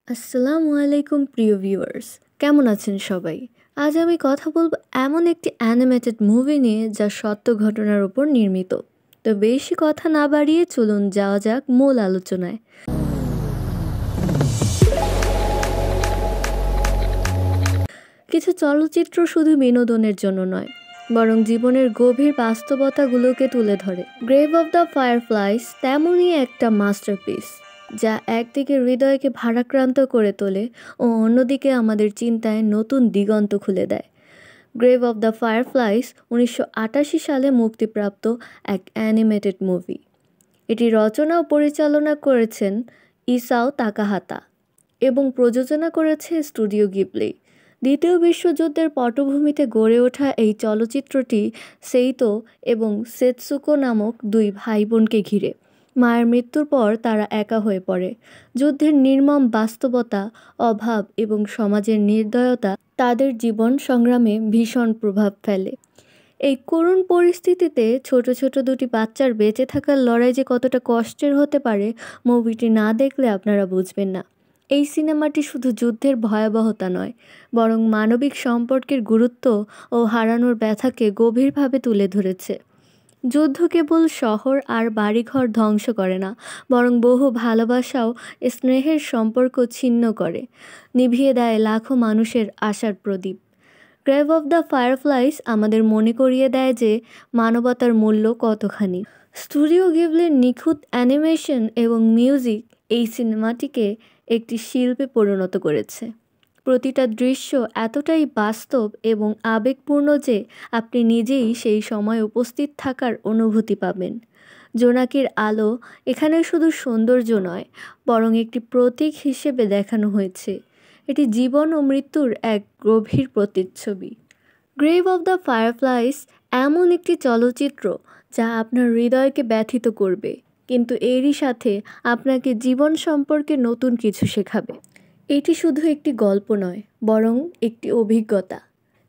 আসসালামু আলাইকুম প্রিয় ভিউয়ার্স, কেমন আছেন সবাই? আজ আমি কথা বলবো এমন একটি অ্যানিমেটেড মুভি নিয়ে যা সত্য ঘটনার উপর নির্মিত। তো বেশি কথা না বাড়িয়ে চলুন যাওয়া যাক মূল আলোচনায়। কিছু চলচ্চিত্র শুধু বিনোদনের জন্য নয়, বরং জীবনের গভীর বাস্তবতাগুলোকে তুলে ধরে। গ্রেভ অফ দ্য ফায়ারফ্লাইস তেমনই একটা মাস্টারপিস, যা একদিকে হৃদয়কে ভারাক্রান্ত করে তোলে ও অন্যদিকে আমাদের চিন্তায় নতুন দিগন্ত খুলে দেয়। গ্রেভ অফ দ্য ফায়ারফ্লাইস 1988 সালে মুক্তিপ্রাপ্ত এক অ্যানিমেটেড মুভি। এটি রচনা ও পরিচালনা করেছেন ইসাও তাকাহাতা এবং প্রযোজনা করেছে স্টুডিও গিবলি। দ্বিতীয় বিশ্বযুদ্ধের পটভূমিতে গড়ে ওঠা এই চলচ্চিত্রটি সেইতো এবং সেতসুকো নামক দুই ভাই বোনকে ঘিরে। মায়ের মৃত্যুর পর তারা একা হয়ে পড়ে। যুদ্ধের নির্মম বাস্তবতা, অভাব এবং সমাজের নির্দয়তা তাদের জীবন সংগ্রামে ভীষণ প্রভাব ফেলে। এই করুণ পরিস্থিতিতে ছোট ছোট দুটি বাচ্চার বেঁচে থাকার লড়াই যে কতটা কষ্টের হতে পারে, মুভিটি না দেখলে আপনারা বুঝবেন না। এই সিনেমাটি শুধু যুদ্ধের ভয়াবহতা নয়, বরং মানবিক সম্পর্কের গুরুত্ব ও হারানোর ব্যথাকে গভীরভাবে তুলে ধরেছে। যুদ্ধ কেবল শহর আর বাড়িঘর ধ্বংস করে না, বরং বহু ভালোবাসা ও স্নেহের সম্পর্ক ছিন্ন করে, নিভিয়ে দেয় লাখো মানুষের আশার প্রদীপ। গ্রেভ অফ দ্য ফায়ারফ্লাইস আমাদের মনে করিয়ে দেয় যে মানবতার মূল্য কতখানি। স্টুডিও গিবলির নিখুঁত অ্যানিমেশন এবং মিউজিক এই সিনেমাটিকে একটি শিল্পে পরিণত করেছে। প্রতিটা দৃশ্য এতটাই বাস্তব এবং আবেগপূর্ণ যে আপনি নিজেই সেই সময় উপস্থিত থাকার অনুভূতি পাবেন। জোনাকির আলো এখানে শুধু সৌন্দর্য নয়, বরং একটি প্রতীক হিসেবে দেখানো হয়েছে। এটি জীবন ও মৃত্যুর এক গভীর প্রতিচ্ছবি। গ্রেভ অফ দ্য ফায়ারফ্লাইস এমন একটি চলচ্চিত্র যা আপনার হৃদয়কে ব্যথিত করবে, কিন্তু এরই সাথে আপনাকে জীবন সম্পর্কে নতুন কিছু শেখাবে। এটি শুধু একটি গল্প নয়, বরং একটি অভিজ্ঞতা।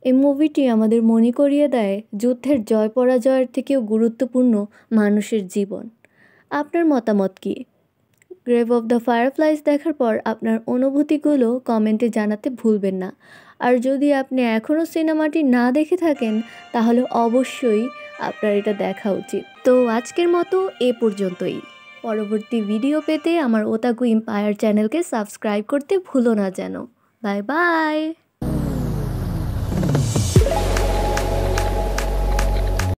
এই মুভিটি আমাদের মনে করিয়ে দেয় যুদ্ধের জয় পরাজয়ের থেকেও গুরুত্বপূর্ণ মানুষের জীবন। আপনার মতামত কী? গ্রেভ অফ দ্য ফায়ারফ্লাইস দেখার পর আপনার অনুভূতিগুলো কমেন্টে জানাতে ভুলবেন না। আর যদি আপনি এখনও সিনেমাটি না দেখে থাকেন, তাহলে অবশ্যই আপনার এটা দেখা উচিত। তো আজকের মতো এ পর্যন্তই। পরবর্তী ভিডিও পেতে আমার ওতাকু এম্পায়ার চ্যানেলকে সাবস্ক্রাইব করতে ভুলো না যেন। Bye bye.